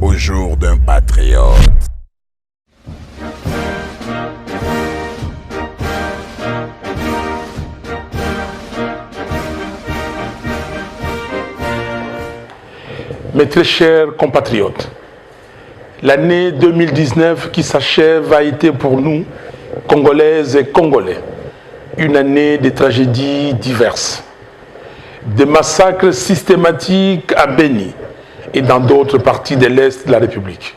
au jour d'un patriote. Mes très chers compatriotes, l'année 2019 qui s'achève a été pour nous, Congolaises et Congolais, une année de tragédies diverses. Des massacres systématiques à Beni et dans d'autres parties de l'Est de la République.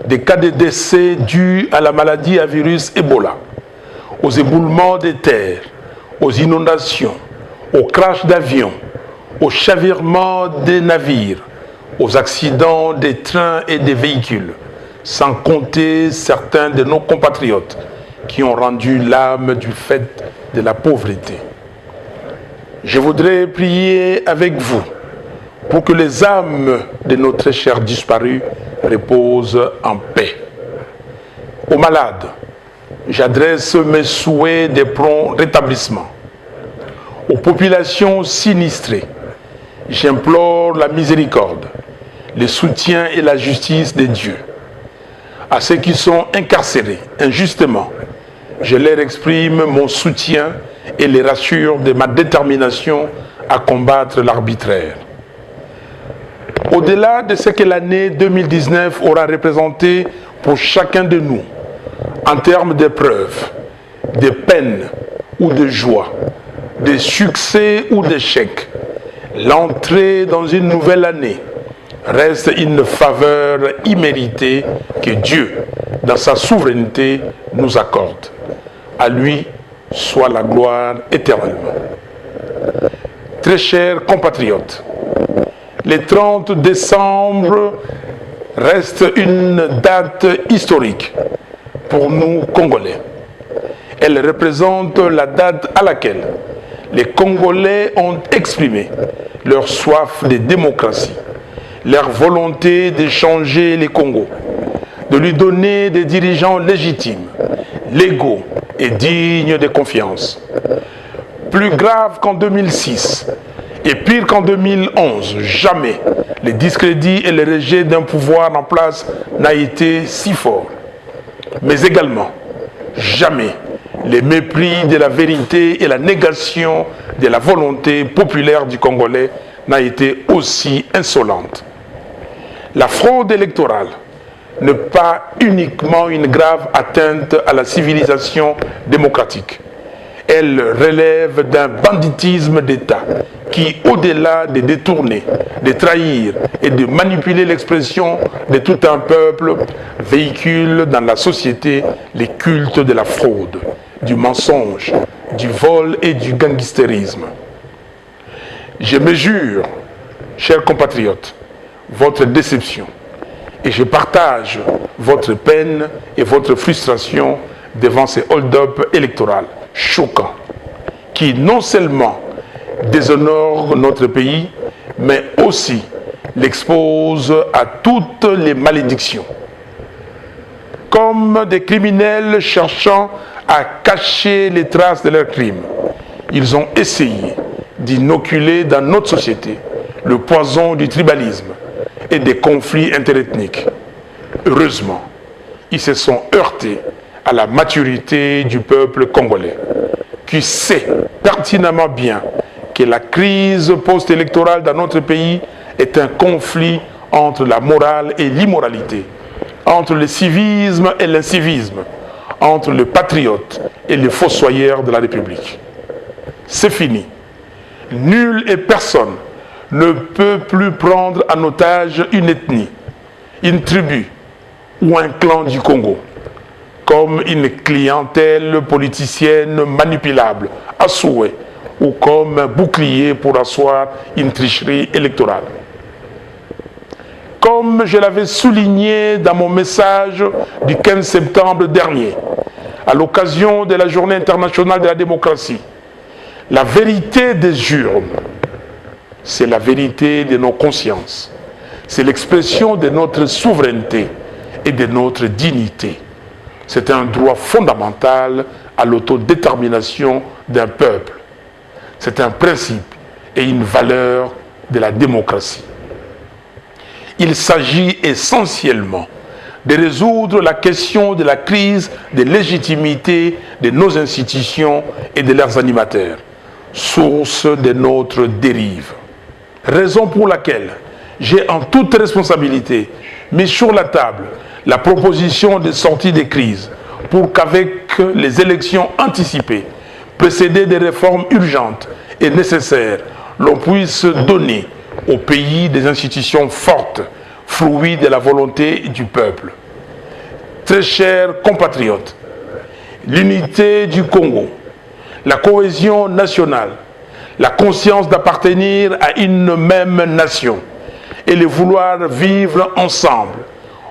Des cas de décès dus à la maladie à virus Ebola, aux éboulements des terres, aux inondations, aux crashs d'avions, aux chavirements des navires, aux accidents des trains et des véhicules, sans compter certains de nos compatriotes qui ont rendu l'âme du fait de la pauvreté. Je voudrais prier avec vous pour que les âmes de nos très chers disparus reposent en paix. Aux malades, j'adresse mes souhaits de prompt rétablissement. Aux populations sinistrées, j'implore la miséricorde, le soutien et la justice de Dieu. À ceux qui sont incarcérés injustement, je leur exprime mon soutien et les rassure de ma détermination à combattre l'arbitraire. Au-delà de ce que l'année 2019 aura représenté pour chacun de nous, en termes d'épreuves, de peines ou de joie, de succès ou d'échecs, l'entrée dans une nouvelle année reste une faveur imméritée que Dieu, dans sa souveraineté, nous accorde. À lui soit la gloire éternellement. Très chers compatriotes, le 30 décembre reste une date historique pour nous Congolais. Elle représente la date à laquelle les Congolais ont exprimé leur soif de démocratie, leur volonté de changer les Congos, de lui donner des dirigeants légitimes, légaux et dignes de confiance. Plus grave qu'en 2006 et pire qu'en 2011, jamais le discrédit et le rejet d'un pouvoir en place n'a été si fort. Mais également, jamais le mépris de la vérité et la négation de la volonté populaire du Congolais n'a été aussi insolente. La fraude électorale n'est pas uniquement une grave atteinte à la civilisation démocratique. Elle relève d'un banditisme d'État qui, au-delà de détourner, de trahir et de manipuler l'expression de tout un peuple, véhicule dans la société les cultes de la fraude, du mensonge, du vol et du gangstérisme. Je mesure, chers compatriotes, votre déception et je partage votre peine et votre frustration devant ces hold-up électoraux choquants qui non seulement déshonorent notre pays, mais aussi l'exposent à toutes les malédictions. Comme des criminels cherchant à cacher les traces de leurs crimes, ils ont essayé d'inoculer dans notre société le poison du tribalisme et des conflits interethniques. Heureusement, ils se sont heurtés à la maturité du peuple congolais, qui sait pertinemment bien que la crise post-électorale dans notre pays est un conflit entre la morale et l'immoralité, entre le civisme et l'incivisme, entre le patriote et le fossoyeur de la République. C'est fini. Nul et personne ne peut plus prendre en otage une ethnie, une tribu ou un clan du Congo, comme une clientèle politicienne manipulable à souhait ou comme un bouclier pour asseoir une tricherie électorale. Comme je l'avais souligné dans mon message du 15 septembre dernier, à l'occasion de la Journée internationale de la démocratie, la vérité des urnes, c'est la vérité de nos consciences. C'est l'expression de notre souveraineté et de notre dignité. C'est un droit fondamental à l'autodétermination d'un peuple. C'est un principe et une valeur de la démocratie. il s'agit essentiellement de résoudre la question de la crise de légitimité de nos institutions et de leurs animateurs, source de notre dérive. Raison pour laquelle j'ai en toute responsabilité mis sur la table la proposition de sortie des crises pour qu'avec les élections anticipées, précédées des réformes urgentes et nécessaires, l'on puisse donner au pays des institutions fortes, fruit de la volonté du peuple. Très chers compatriotes, l'unité du Congo, la cohésion nationale, la conscience d'appartenir à une même nation et le vouloir vivre ensemble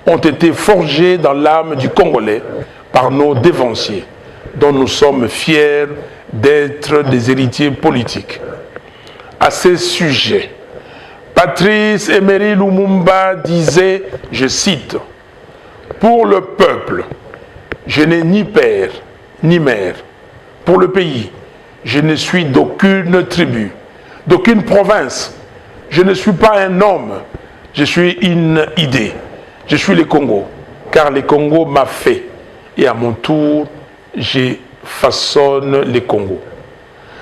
ont été forgés dans l'âme du Congolais par nos dévanciers, dont nous sommes fiers d'être des héritiers politiques. À ce sujet, Patrice Emery Lumumba disait, je cite, « Pour le peuple, je n'ai ni père ni mère. Pour le pays, je ne suis d'aucune tribu, d'aucune province. Je ne suis pas un homme, je suis une idée. Je suis le Congo, car le Congo m'a fait. Et à mon tour, je façonne le Congo. »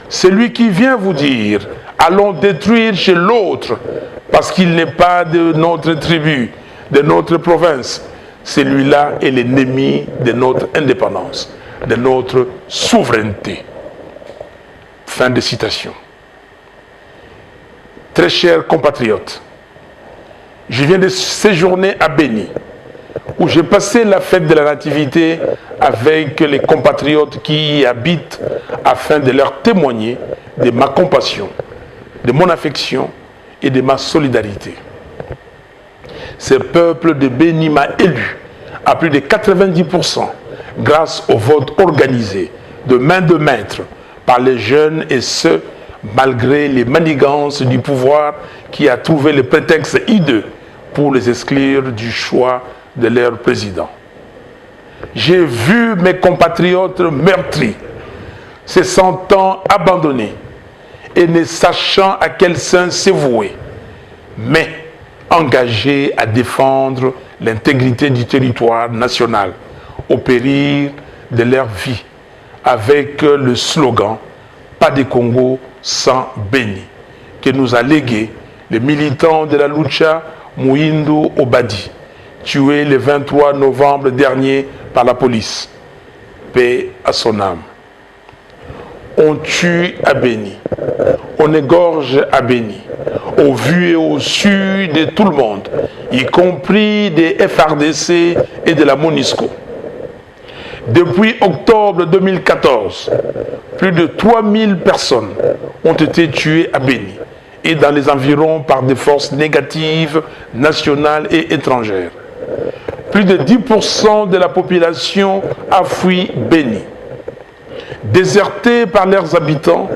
Celui qui vient vous dire, allons détruire chez l'autre, parce qu'il n'est pas de notre tribu, de notre province, celui-là est l'ennemi de notre indépendance, de notre souveraineté. Fin de citation. Très chers compatriotes, je viens de séjourner à Béni, où j'ai passé la fête de la Nativité avec les compatriotes qui y habitent afin de leur témoigner de ma compassion, de mon affection et de ma solidarité. Ce peuple de Béni m'a élu à plus de 90% grâce au vote organisé de main de maître par les jeunes et ce, malgré les manigances du pouvoir qui a trouvé le prétexte hideux pour les exclure du choix de leur président. J'ai vu mes compatriotes meurtris, se sentant abandonnés et ne sachant à quel sein se vouer, mais engagés à défendre l'intégrité du territoire national au péril de leur vie, avec le slogan « Pas de Congo sans Béni » que nous a légué le militant de la Lucha Mouindou Obadi, tué le 23 novembre dernier par la police. Paix à son âme. On tue à Béni, on égorge à Béni, au vu et au su de tout le monde, y compris des FRDC et de la MONUSCO. Depuis octobre 2014, plus de 3000 personnes ont été tuées à Béni et dans les environs par des forces négatives nationales et étrangères. Plus de 10% de la population a fui Béni. Désertés par leurs habitants,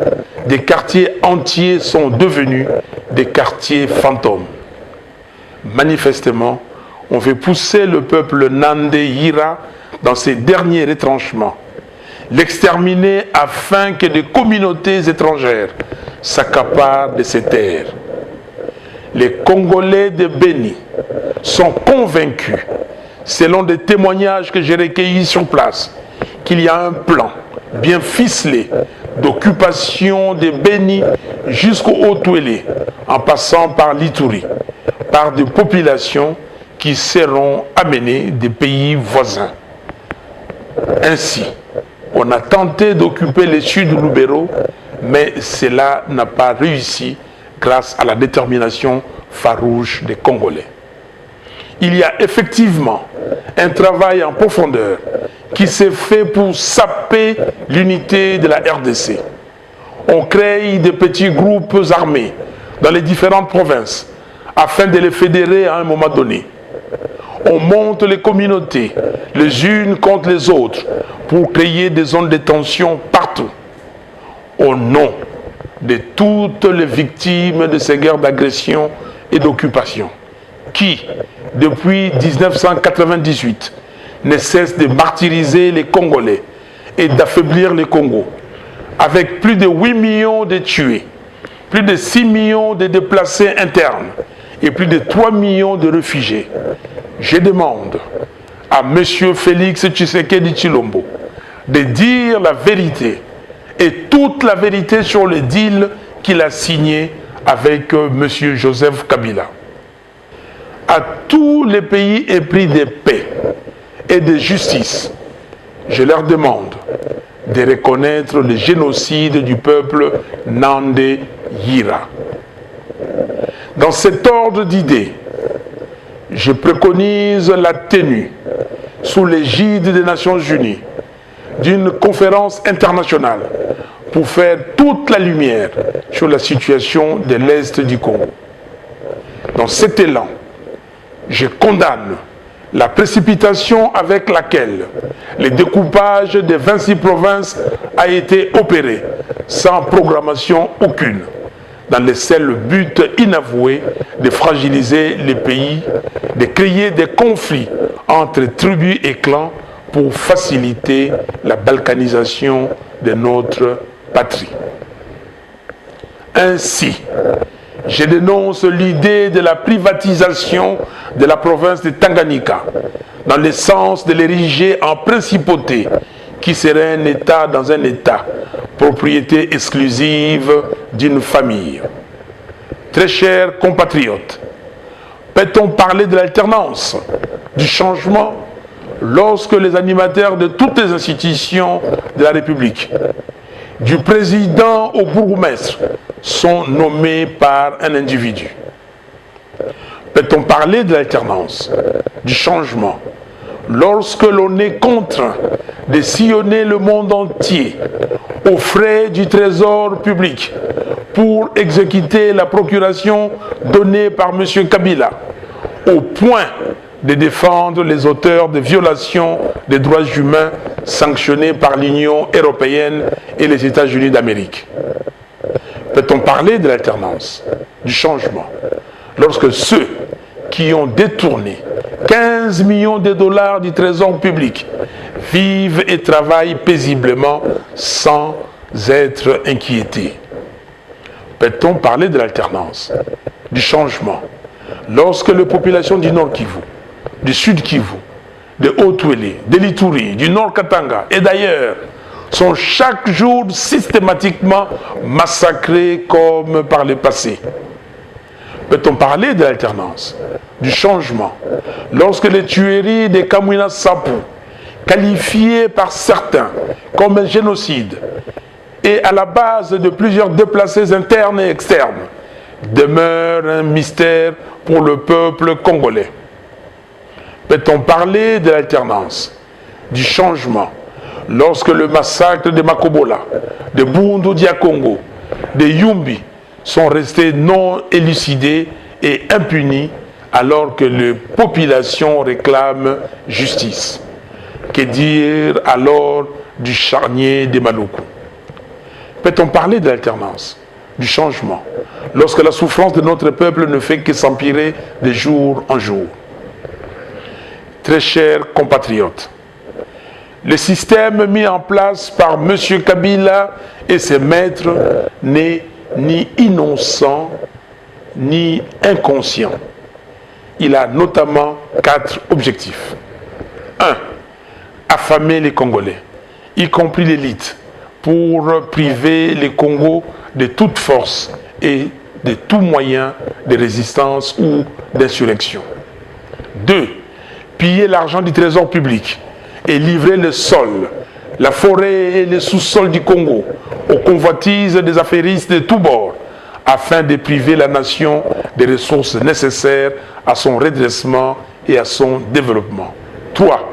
des quartiers entiers sont devenus des quartiers fantômes. Manifestement, on veut pousser le peuple Nandé Yira dans ses derniers retranchements, l'exterminer afin que des communautés étrangères s'accaparent de ses terres. Les Congolais de Béni sont convaincus, selon des témoignages que j'ai recueillis sur place, qu'il y a un plan bien ficelé d'occupation de Béni jusqu'au Haut-Touélé, en passant par l'Ituri, par des populations qui seront amenées des pays voisins. Ainsi, on a tenté d'occuper le sud du Lubero, mais cela n'a pas réussi grâce à la détermination farouche des Congolais. Il y a effectivement un travail en profondeur qui s'est fait pour saper l'unité de la RDC. On crée des petits groupes armés dans les différentes provinces afin de les fédérer à un moment donné. On monte les communautés les unes contre les autres pour créer des zones de tension partout. Au nom de toutes les victimes de ces guerres d'agression et d'occupation qui, depuis 1998, ne cessent de martyriser les Congolais et d'affaiblir le Congo, avec plus de 8 millions de tués, plus de 6 millions de déplacés internes et plus de 3 millions de réfugiés, je demande à M. Félix Tshisekedi Tshilombo de dire la vérité et toute la vérité sur le deal qu'il a signé avec M. Joseph Kabila. À tous les pays épris de paix et de justice, je leur demande de reconnaître le génocide du peuple Nandé Yira. Dans cet ordre d'idées, je préconise la tenue, sous l'égide des Nations Unies, d'une conférence internationale pour faire toute la lumière sur la situation de l'Est du Congo. Dans cet élan, je condamne la précipitation avec laquelle le découpage des 26 provinces a été opéré sans programmation aucune, dans le seul but inavoué de fragiliser les pays, de créer des conflits entre tribus et clans pour faciliter la balkanisation de notre patrie. Ainsi, je dénonce l'idée de la privatisation de la province de Tanganyika, dans le sens de l'ériger en principauté, qui serait un État dans un État, propriété exclusive d'une famille. Très chers compatriotes, peut-on parler de l'alternance, du changement, lorsque les animateurs de toutes les institutions de la République, du président au bourgmestre, sont nommés par un individu? Peut-on parler de l'alternance, du changement, lorsque l'on est contraint de sillonner le monde entier aux frais du trésor public pour exécuter la procuration donnée par M. Kabila, au point de défendre les auteurs de violations des droits humains sanctionnés par l'Union européenne et les États-Unis d'Amérique? Peut-on parler de l'alternance, du changement, lorsque ceux qui ont détourné 15 millions de dollars du trésor public vivent et travaillent paisiblement sans être inquiétés? Peut-on parler de l'alternance, du changement, lorsque les populations du Nord Kivu, du Sud Kivu, de Haut-Ouélé, de l'Ituri, du Nord Katanga et d'ailleurs sont chaque jour systématiquement massacrés comme par le passé? Peut-on parler de l'alternance, du changement, lorsque les tueries des Kamwina Sapu, qualifiées par certains comme un génocide, et à la base de plusieurs déplacés internes et externes, demeurent un mystère pour le peuple congolais? Peut-on parler de l'alternance, du changement, lorsque le massacre de Makobola, de Bundu Dia Congo, de Yumbi sont restés non élucidés et impunis alors que les populations réclament justice? Que dire alors du charnier des Maluku? Peut-on parler de l'alternance, du changement, lorsque la souffrance de notre peuple ne fait que s'empirer de jour en jour? Très chers compatriotes, le système mis en place par M. Kabila et ses maîtres n'est ni innocent ni inconscient. Il a notamment 4 objectifs. 1. Affamer les Congolais, y compris l'élite, pour priver les Congos de toute force et de tout moyen de résistance ou d'insurrection. 2. Piller l'argent du trésor public et livrer le sol, la forêt et le sous-sol du Congo aux convoitises des affairistes de tous bords, afin de priver la nation des ressources nécessaires à son redressement et à son développement. 3.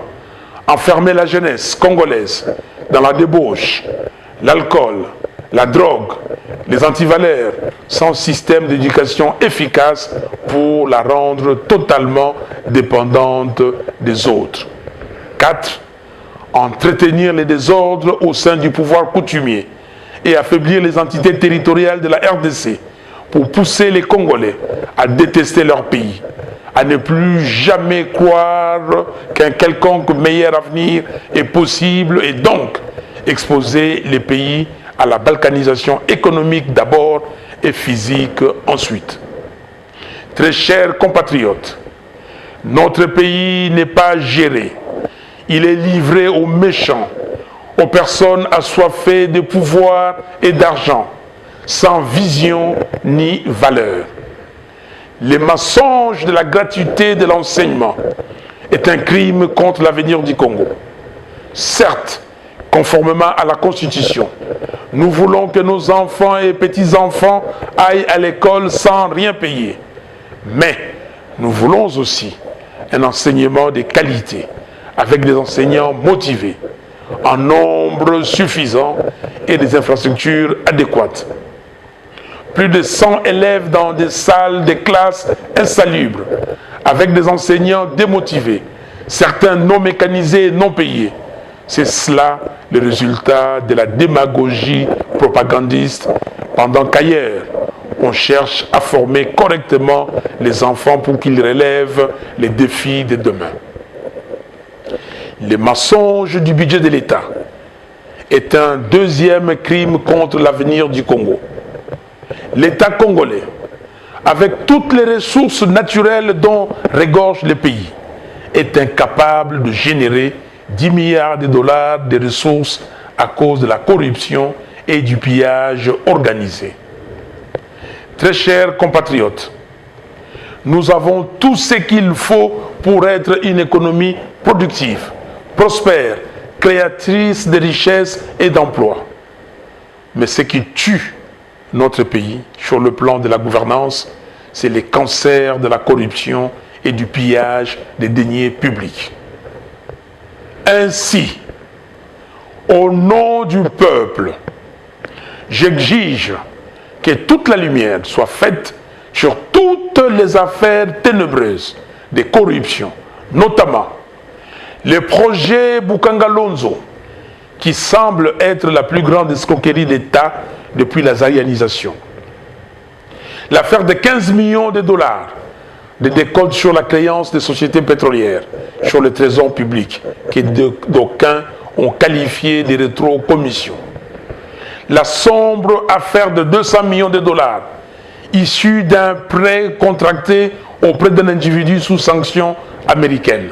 Enfermer la jeunesse congolaise dans la débauche, l'alcool, la drogue, les antivaleurs, sans système d'éducation efficace pour la rendre totalement dépendante des autres. 4. Entretenir les désordres au sein du pouvoir coutumier et affaiblir les entités territoriales de la RDC pour pousser les Congolais à détester leur pays, à ne plus jamais croire qu'un quelconque meilleur avenir est possible et donc exposer les pays à la balkanisation économique d'abord et physique ensuite. Très chers compatriotes, notre pays n'est pas géré. Il est livré aux méchants, aux personnes assoiffées de pouvoir et d'argent, sans vision ni valeur. Le mensonge de la gratuité de l'enseignement est un crime contre l'avenir du Congo. Certes, conformément à la Constitution, nous voulons que nos enfants et petits-enfants aillent à l'école sans rien payer. Mais nous voulons aussi un enseignement de qualité, avec des enseignants motivés, en nombre suffisant et des infrastructures adéquates. Plus de 100 élèves dans des salles de classe insalubres, avec des enseignants démotivés, certains non mécanisés et non payés. C'est cela le résultat de la démagogie propagandiste, pendant qu'ailleurs, on cherche à former correctement les enfants pour qu'ils relèvent les défis de demain. Le mensonge du budget de l'État est un deuxième crime contre l'avenir du Congo. L'État congolais, avec toutes les ressources naturelles dont regorge le pays, est incapable de générer 10 milliards de dollars de ressources à cause de la corruption et du pillage organisé. Très chers compatriotes, nous avons tout ce qu'il faut pour être une économie productive, prospère, créatrice de richesses et d'emplois. Mais ce qui tue notre pays sur le plan de la gouvernance, c'est le cancer de la corruption et du pillage des deniers publics. Ainsi, au nom du peuple, j'exige que toute la lumière soit faite sur toutes les affaires ténébreuses de corruption, notamment le projet Boukangalonzo, qui semble être la plus grande escroquerie d'État depuis la zaïanisation. L'affaire de 15 millions de dollars de décompte sur la créance des sociétés pétrolières, sur le trésor public, que d'aucuns ont qualifié de rétro-commission. La sombre affaire de 200 millions de dollars, issue d'un prêt contracté auprès d'un individu sous sanction américaine.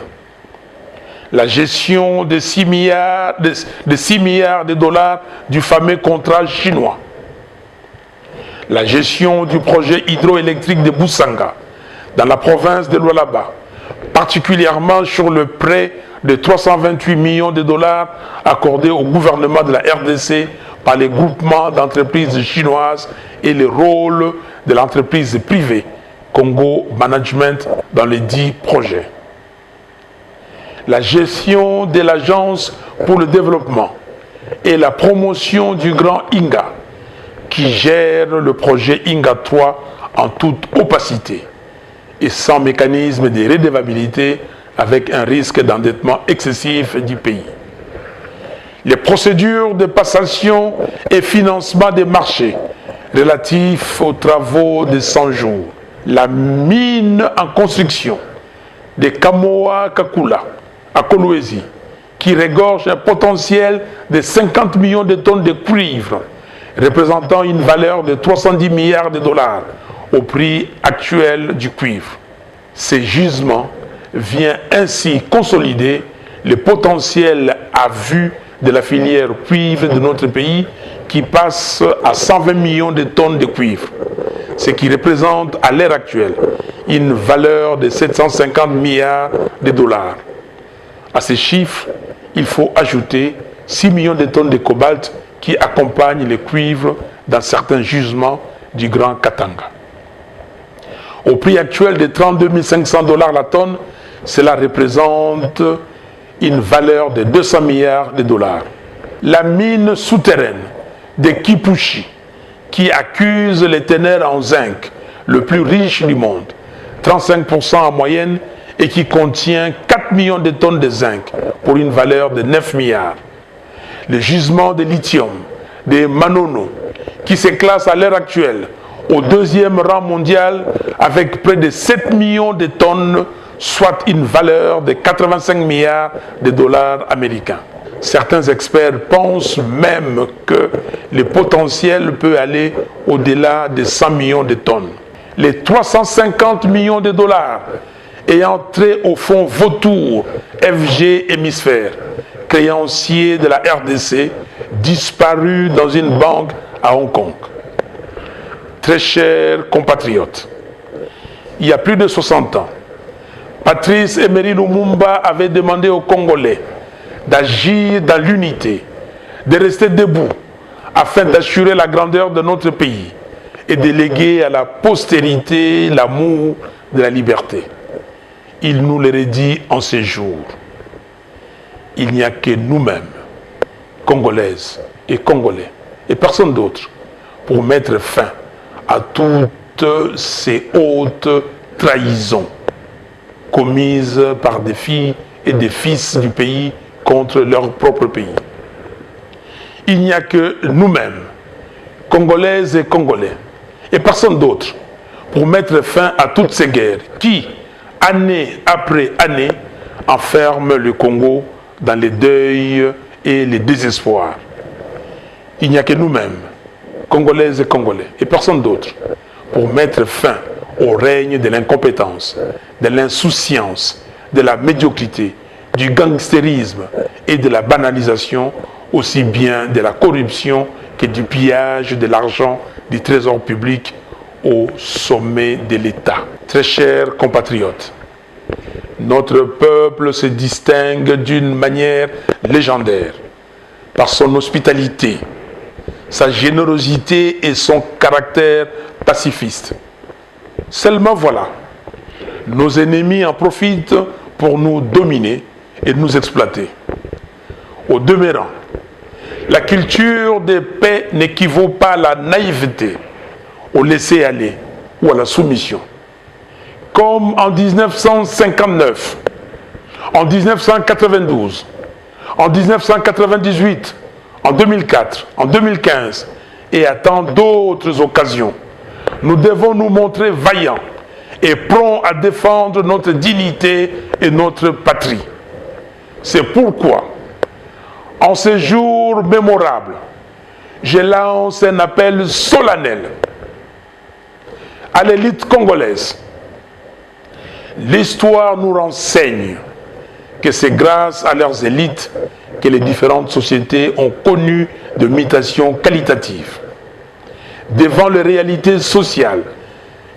La gestion de 6 milliards de dollars du fameux contrat chinois. La gestion du projet hydroélectrique de Boussanga, dans la province de Lualaba, particulièrement sur le prêt de 328 millions de dollars accordé au gouvernement de la RDC par les groupements d'entreprises chinoises et le rôle de l'entreprise privée Congo Management dans les 10 projets. La gestion de l'Agence pour le développement et la promotion du Grand Inga, qui gère le projet Inga 3 en toute opacité et sans mécanisme de redevabilité, avec un risque d'endettement excessif du pays. Les procédures de passation et financement des marchés relatifs aux travaux de 100 jours. La mine en construction de Kamoa Kakula à Kolwezi, qui regorge un potentiel de 50 millions de tonnes de cuivre, représentant une valeur de 310 milliards de dollars au prix actuel du cuivre. Ces gisements viennent ainsi consolider le potentiel à vue de la filière cuivre de notre pays, qui passe à 120 millions de tonnes de cuivre, ce qui représente à l'heure actuelle une valeur de 750 milliards de dollars. À ces chiffres, il faut ajouter 6 millions de tonnes de cobalt qui accompagnent le cuivre dans certains gisements du Grand Katanga. Au prix actuel de 32 500 dollars la tonne, cela représente une valeur de 200 milliards de dollars. La mine souterraine de Kipushi, qui accuse les ténèbres en zinc, le plus riche du monde, 35% en moyenne, et qui contient 4 millions de tonnes de zinc pour une valeur de 9 milliards. Le gisement de lithium de Manono, qui se classe à l'heure actuelle au 2e rang mondial avec près de 7 millions de tonnes, soit une valeur de 85 milliards de dollars américains. Certains experts pensent même que le potentiel peut aller au-delà de 100 millions de tonnes. les 350 millions de dollars ayant trait au fonds Vautour FG Hémisphère, créancier de la RDC, disparu dans une banque à Hong Kong. Très chers compatriotes, il y a plus de 60 ans, Patrice Emery Lumumba avait demandé aux Congolais d'agir dans l'unité, de rester debout afin d'assurer la grandeur de notre pays et de léguer à la postérité l'amour de la liberté. Il nous le redit en ces jours. Il n'y a que nous-mêmes, Congolaises et Congolais, et personne d'autre, pour mettre fin à toutes ces hautes trahisons commises par des filles et des fils du pays contre leur propre pays. Il n'y a que nous-mêmes, Congolaises et Congolais, et personne d'autre, pour mettre fin à toutes ces guerres qui, année après année, enferment le Congo dans les deuils et les désespoirs. Il n'y a que nous-mêmes, Congolaises et Congolais, et personne d'autre, pour mettre fin au règne de l'incompétence, de l'insouciance, de la médiocrité, du gangstérisme et de la banalisation, aussi bien de la corruption que du pillage de l'argent du trésor public au sommet de l'État. Très chers compatriotes, notre peuple se distingue d'une manière légendaire par son hospitalité, sa générosité et son caractère pacifiste. Seulement voilà, nos ennemis en profitent pour nous dominer et nous exploiter. Au demeurant, la culture de paix n'équivaut pas à la naïveté, au laisser-aller ou à la soumission. Comme en 1959, en 1992, en 1998, en 2004, en 2015 et à tant d'autres occasions, nous devons nous montrer vaillants et prompts à défendre notre dignité et notre patrie. C'est pourquoi, en ces jours mémorables, je lance un appel solennel à l'élite congolaise. L'histoire nous renseigne que c'est grâce à leurs élites que les différentes sociétés ont connu de mutations qualitatives. Devant les réalités sociales,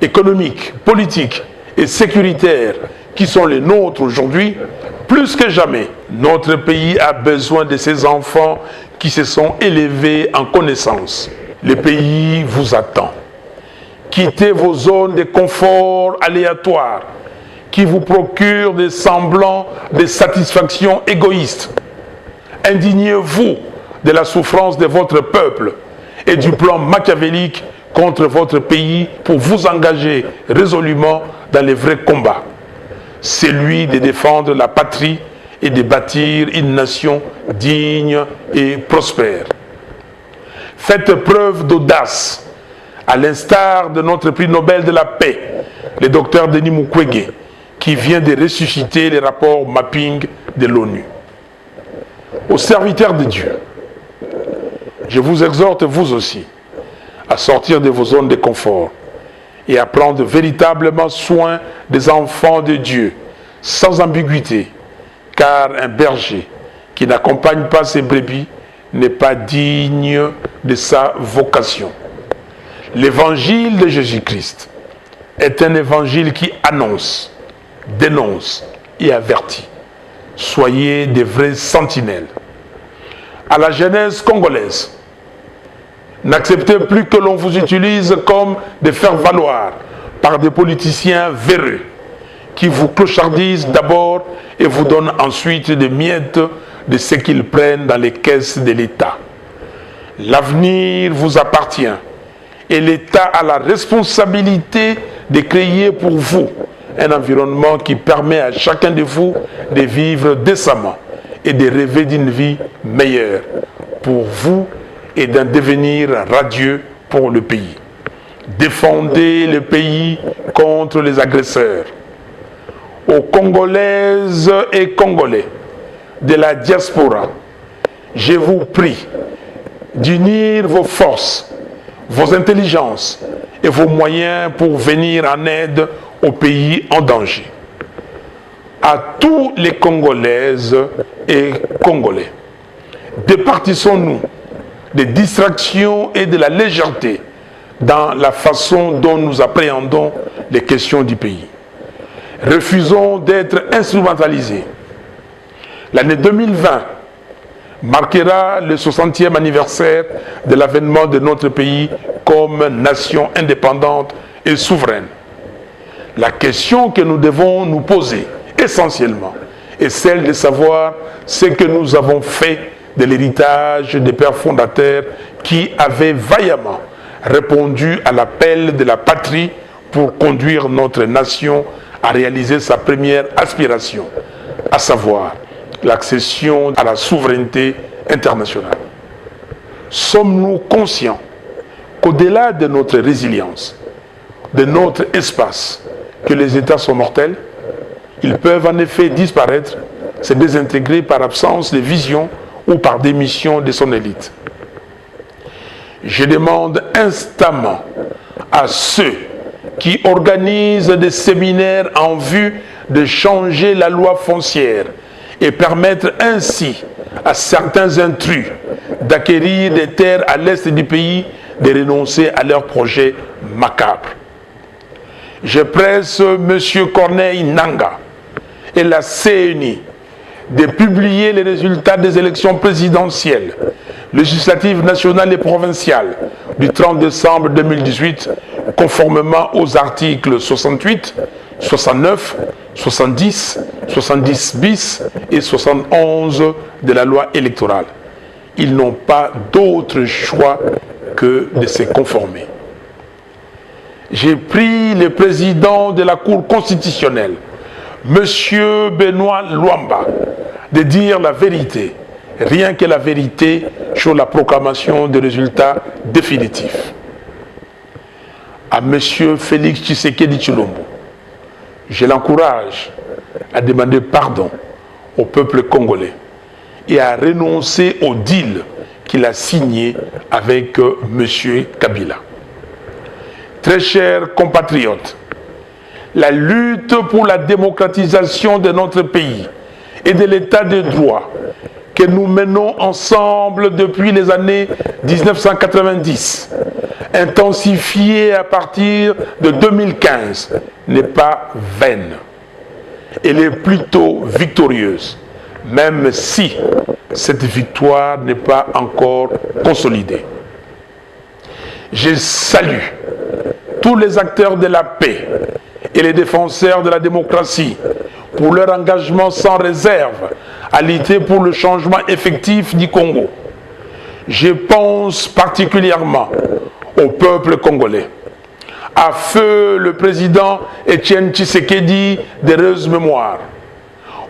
économiques, politiques et sécuritaires qui sont les nôtres aujourd'hui, plus que jamais, notre pays a besoin de ces enfants qui se sont élevés en connaissance. Le pays vous attend. Quittez vos zones de confort aléatoires qui vous procurent des semblants de satisfaction égoïste. Indignez-vous de la souffrance de votre peuple et du plan machiavélique contre votre pays pour vous engager résolument dans les vrais combats. Celui de défendre la patrie et de bâtir une nation digne et prospère. Faites preuve d'audace, à l'instar de notre prix Nobel de la paix, le docteur Denis Mukwege, qui vient de ressusciter les rapports mapping de l'ONU. Aux serviteurs de Dieu, je vous exhorte vous aussi à sortir de vos zones de confort et à prendre véritablement soin des enfants de Dieu, sans ambiguïté, car un berger qui n'accompagne pas ses brebis n'est pas digne de sa vocation. L'évangile de Jésus-Christ est un évangile qui annonce, dénonce et avertit. Soyez des vrais sentinelles. À la jeunesse congolaise, n'acceptez plus que l'on vous utilise comme des faire-valoir par des politiciens véreux qui vous clochardisent d'abord et vous donnent ensuite des miettes de ce qu'ils prennent dans les caisses de l'État. L'avenir vous appartient et l'État a la responsabilité de créer pour vous un environnement qui permet à chacun de vous de vivre décemment et de rêver d'une vie meilleure pour vous et d'un devenir radieux pour le pays. Défendez le pays contre les agresseurs. Aux Congolaises et Congolais de la diaspora, je vous prie d'unir vos forces, vos intelligences et vos moyens pour venir en aide aux pays en danger. À tous les Congolaises et Congolais, départissons-nous des distractions et de la légèreté dans la façon dont nous appréhendons les questions du pays. Refusons d'être instrumentalisés. L'année 2020 marquera le 60e anniversaire de l'avènement de notre pays comme nation indépendante et souveraine. La question que nous devons nous poser essentiellement est celle de savoir ce que nous avons fait de l'héritage des pères fondateurs qui avaient vaillamment répondu à l'appel de la patrie pour conduire notre nation à réaliser sa première aspiration, à savoir l'accession à la souveraineté internationale. Sommes-nous conscients qu'au-delà de notre résilience, de notre espace, que les États sont mortels? Ils peuvent en effet disparaître, se désintégrer par absence de vision ou par démission de son élite. Je demande instamment à ceux qui organisent des séminaires en vue de changer la loi foncière et permettre ainsi à certains intrus d'acquérir des terres à l'est du pays de renoncer à leurs projets macabres. Je presse M. Corneille Nangaa et la CENI de publier les résultats des élections présidentielles, législatives nationales et provinciales du 30 décembre 2018, conformément aux articles 68, 69, 70, 70 bis et 71 de la loi électorale. Ils n'ont pas d'autre choix que de se conformer. J'ai pris le président de la Cour constitutionnelle, M. Benoît Luamba, de dire la vérité, rien que la vérité sur la proclamation des résultats définitifs. À M. Félix Tshisekedi Tshilombo, je l'encourage à demander pardon au peuple congolais et à renoncer au deal qu'il a signé avec M. Kabila. Très chers compatriotes, la lutte pour la démocratisation de notre pays et de l'état de droit que nous menons ensemble depuis les années 1990, intensifiée à partir de 2015, n'est pas vaine. Elle est plutôt victorieuse, même si cette victoire n'est pas encore consolidée. Je salue tous les acteurs de la paix et les défenseurs de la démocratie pour leur engagement sans réserve à lutter pour le changement effectif du Congo. Je pense particulièrement au peuple congolais. À feu le président Etienne Tshisekedi d'heureuse mémoire,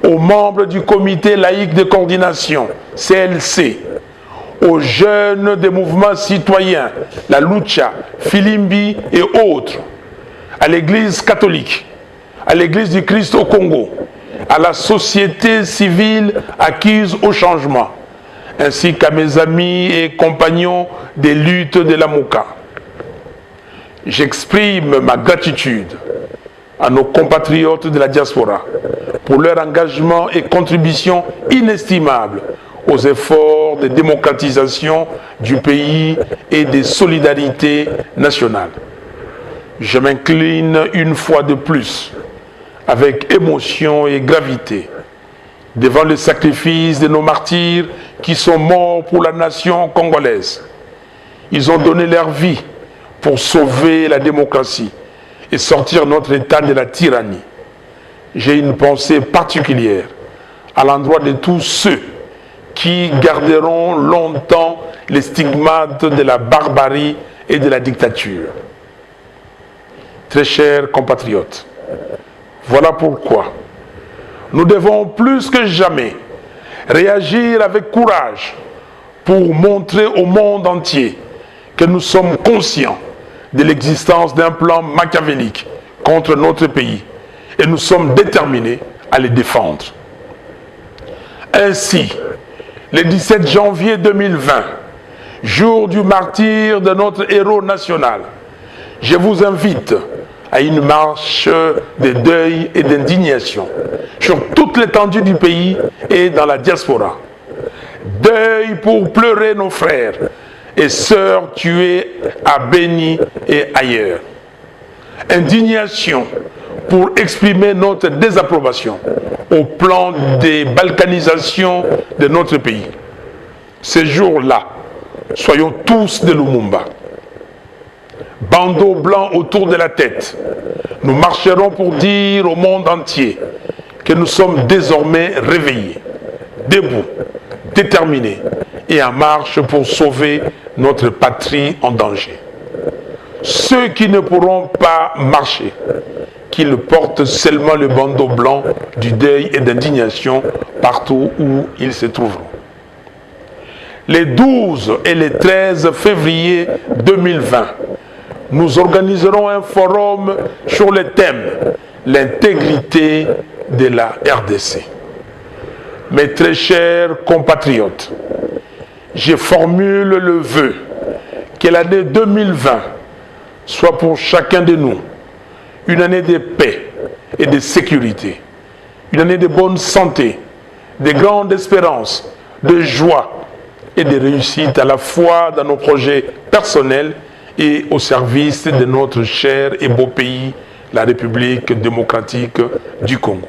aux membres du comité laïque de coordination, CLC, aux jeunes des mouvements citoyens, la Lucha, Filimbi et autres, à l'Église catholique, à l'Église du Christ au Congo, à la société civile acquise au changement, ainsi qu'à mes amis et compagnons des luttes de la Mouka. J'exprime ma gratitude à nos compatriotes de la diaspora pour leur engagement et contribution inestimable aux efforts de démocratisation du pays et de solidarité nationale. Je m'incline une fois de plus, avec émotion et gravité, devant le sacrifice de nos martyrs qui sont morts pour la nation congolaise. Ils ont donné leur vie pour sauver la démocratie et sortir notre État de la tyrannie. J'ai une pensée particulière à l'endroit de tous ceux qui garderont longtemps les stigmates de la barbarie et de la dictature. Très chers compatriotes, voilà pourquoi nous devons plus que jamais réagir avec courage pour montrer au monde entier que nous sommes conscients de l'existence d'un plan machiavélique contre notre pays et nous sommes déterminés à le défendre. Ainsi, le 17 janvier 2020, jour du martyre de notre héros national, je vous invite à une marche de deuil et d'indignation sur toute l'étendue du pays et dans la diaspora. Deuil pour pleurer nos frères et sœurs tués à Beni et ailleurs. Indignation pour exprimer notre désapprobation au plan des balkanisations de notre pays. Ces jours-là, soyons tous de Lumumba. Bandeau blanc autour de la tête, nous marcherons pour dire au monde entier que nous sommes désormais réveillés, debout, déterminés et en marche pour sauver notre patrie en danger. Ceux qui ne pourront pas marcher, qu'ils portent seulement le bandeau blanc du deuil et d'indignation partout où ils se trouveront. Les 12 et les 13 février 2020, nous organiserons un forum sur le thème « L'intégrité de la RDC ». Mes très chers compatriotes, je formule le vœu que l'année 2020 soit pour chacun de nous une année de paix et de sécurité, une année de bonne santé, de grande espérance, de joie et de réussite à la fois dans nos projets personnels et au service de notre cher et beau pays, la République démocratique du Congo.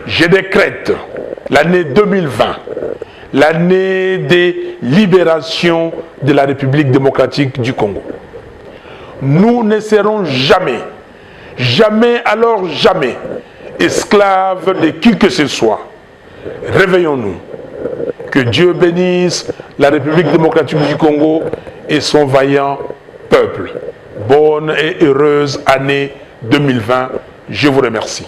Je décrète l'année 2020, l'année de libération de la République démocratique du Congo. Nous ne serons jamais, jamais alors jamais, esclaves de qui que ce soit. Réveillons-nous. Que Dieu bénisse la République démocratique du Congo et son vaillant peuple. Bonne et heureuse année 2020. Je vous remercie.